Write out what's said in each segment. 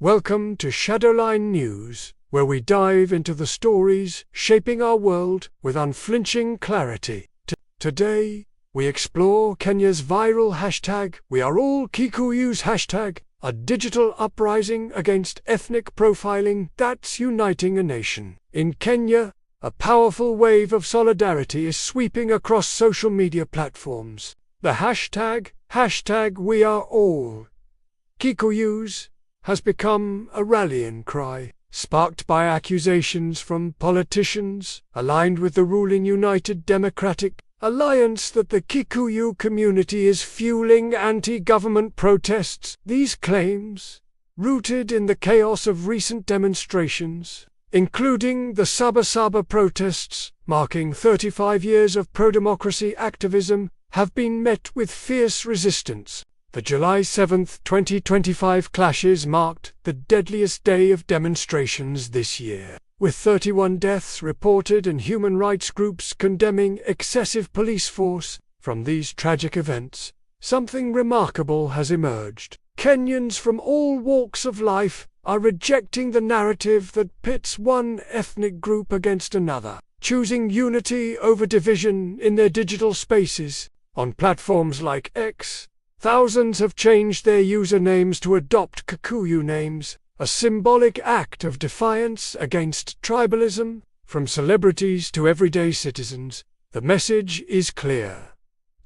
Welcome to Shadowline News, where we dive into the stories shaping our world with unflinching clarity. Today, we explore Kenya's viral hashtag #WeAreAllKikuyus hashtag, a digital uprising against ethnic profiling that's uniting a nation. In Kenya, a powerful wave of solidarity is sweeping across social media platforms. The hashtag #WeAreAllKikuyus has become a rallying cry, sparked by accusations from politicians aligned with the ruling United Democratic Alliance that the Kikuyu community is fueling anti-government protests. These claims, rooted in the chaos of recent demonstrations, including the Saba Saba protests marking 35 years of pro-democracy activism, have been met with fierce resistance. The July 7, 2025 clashes marked the deadliest day of demonstrations this year, with 31 deaths reported and human rights groups condemning excessive police force. From these tragic events, something remarkable has emerged. Kenyans from all walks of life are rejecting the narrative that pits one ethnic group against another, choosing unity over division in their digital spaces. On platforms like X, thousands have changed their usernames to adopt Kikuyu names, a symbolic act of defiance against tribalism. From celebrities to everyday citizens, the message is clear.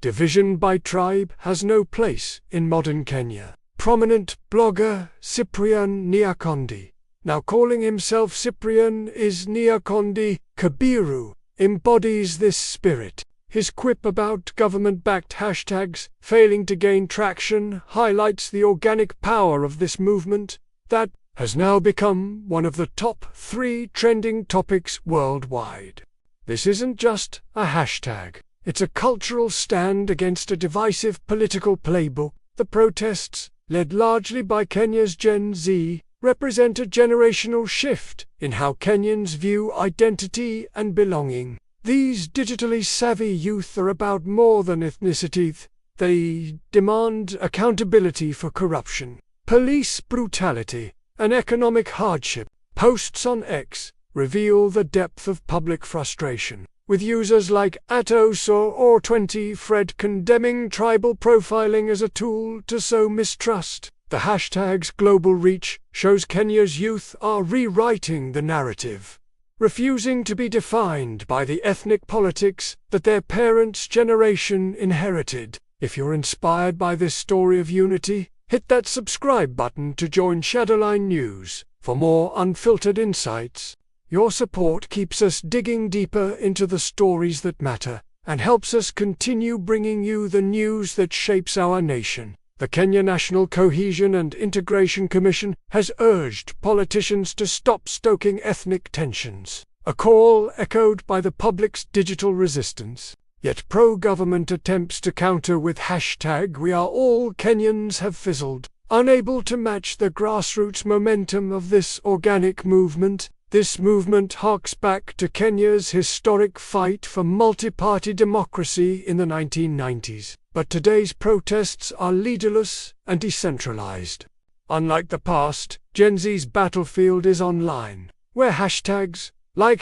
Division by tribe has no place in modern Kenya. Prominent blogger Cyprian Nyakondi, now calling himself Cyprian is Nyakondi Kabiru, embodies this spirit. His quip about government-backed hashtags failing to gain traction highlights the organic power of this movement that has now become one of the top 3 trending topics worldwide. This isn't just a hashtag, it's a cultural stand against a divisive political playbook. The protests, led largely by Kenya's Gen Z, represent a generational shift in how Kenyans view identity and belonging. These digitally savvy youth are about more than ethnicity. They demand accountability for corruption, police brutality, and economic hardship. Posts on X reveal the depth of public frustration, with users like @OSO20Fred condemning tribal profiling as a tool to sow mistrust. The hashtag's global reach shows Kenya's youth are rewriting the narrative, refusing to be defined by the ethnic politics that their parents' generation inherited. If you're inspired by this story of unity, hit that subscribe button to join Shadowline News for more unfiltered insights. Your support keeps us digging deeper into the stories that matter and helps us continue bringing you the news that shapes our nation. The Kenya National Cohesion and Integration Commission has urged politicians to stop stoking ethnic tensions, a call echoed by the public's digital resistance. Yet pro-government attempts to counter with #WeAreAllKenyans have fizzled, unable to match the grassroots momentum of this organic movement. This movement harks back to Kenya's historic fight for multi-party democracy in the 1990s. But today's protests are leaderless and decentralized. Unlike the past, Gen Z's battlefield is online, where hashtags like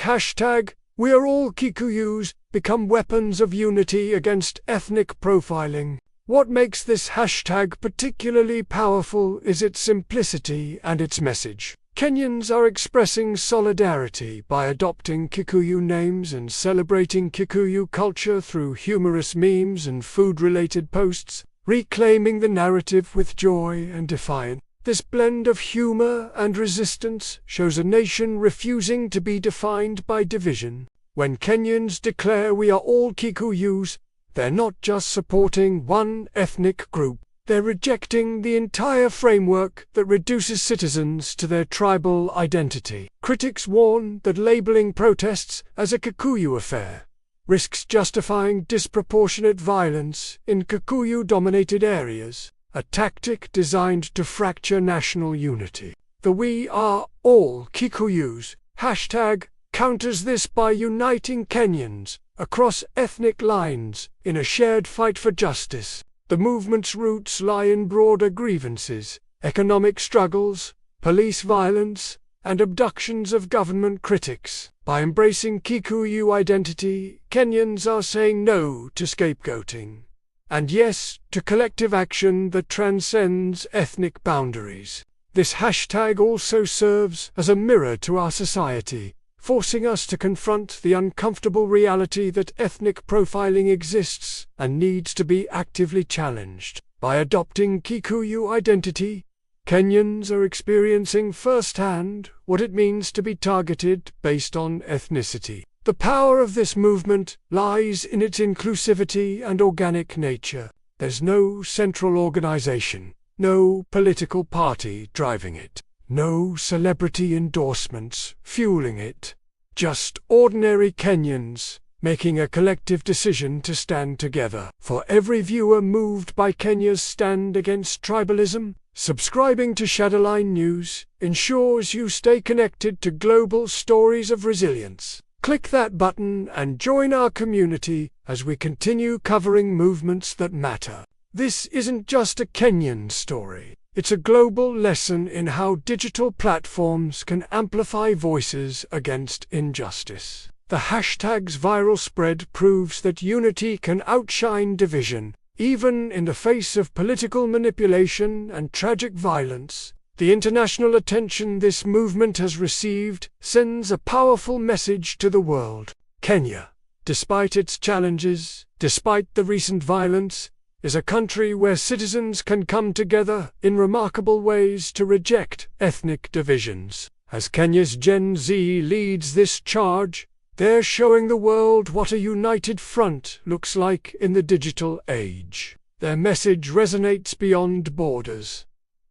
#WeAreAllKikuyus become weapons of unity against ethnic profiling. What makes this hashtag particularly powerful is its simplicity and its message. Kenyans are expressing solidarity by adopting Kikuyu names and celebrating Kikuyu culture through humorous memes and food-related posts, reclaiming the narrative with joy and defiance. This blend of humor and resistance shows a nation refusing to be defined by division. When Kenyans declare "We are all Kikuyus," they're not just supporting one ethnic group. They're rejecting the entire framework that reduces citizens to their tribal identity. Critics warn that labeling protests as a Kikuyu affair risks justifying disproportionate violence in Kikuyu-dominated areas, a tactic designed to fracture national unity. The "We Are All Kikuyus" hashtag counters this by uniting Kenyans across ethnic lines in a shared fight for justice. The movement's roots lie in broader grievances, economic struggles, police violence, and abductions of government critics. By embracing Kikuyu identity, Kenyans are saying no to scapegoating, and yes to collective action that transcends ethnic boundaries. This hashtag also serves as a mirror to our society, forcing us to confront the uncomfortable reality that ethnic profiling exists and needs to be actively challenged. By adopting Kikuyu identity, Kenyans are experiencing firsthand what it means to be targeted based on ethnicity. The power of this movement lies in its inclusivity and organic nature. There's no central organization, no political party driving it, no celebrity endorsements fueling it. Just ordinary Kenyans making a collective decision to stand together. For every viewer moved by Kenya's stand against tribalism, subscribing to Shadowline News ensures you stay connected to global stories of resilience. Click that button and join our community as we continue covering movements that matter. This isn't just a Kenyan story. It's a global lesson in how digital platforms can amplify voices against injustice. The hashtag's viral spread proves that unity can outshine division, even in the face of political manipulation and tragic violence. The international attention this movement has received sends a powerful message to the world. Kenya, despite its challenges, despite the recent violence, is a country where citizens can come together in remarkable ways to reject ethnic divisions. As Kenya's Gen Z leads this charge, they're showing the world what a united front looks like in the digital age. Their message resonates beyond borders.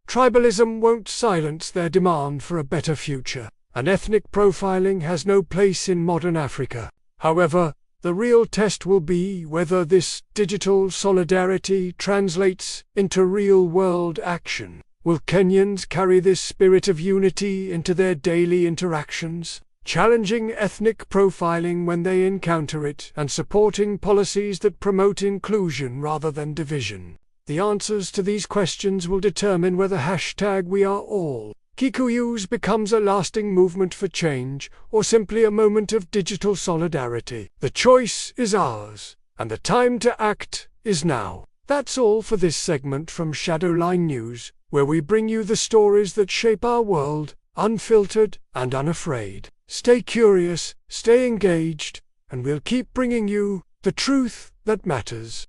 Tribalism won't silence their demand for a better future, and ethnic profiling has no place in modern Africa. However, the real test will be whether this digital solidarity translates into real-world action. Will Kenyans carry this spirit of unity into their daily interactions, challenging ethnic profiling when they encounter it and supporting policies that promote inclusion rather than division? The answers to these questions will determine whether #WeAreAll Kikuyus becomes a lasting movement for change or simply a moment of digital solidarity. The choice is ours, and the time to act is now. That's all for this segment from Shadowline News, where we bring you the stories that shape our world, unfiltered and unafraid. Stay curious, stay engaged, and we'll keep bringing you the truth that matters.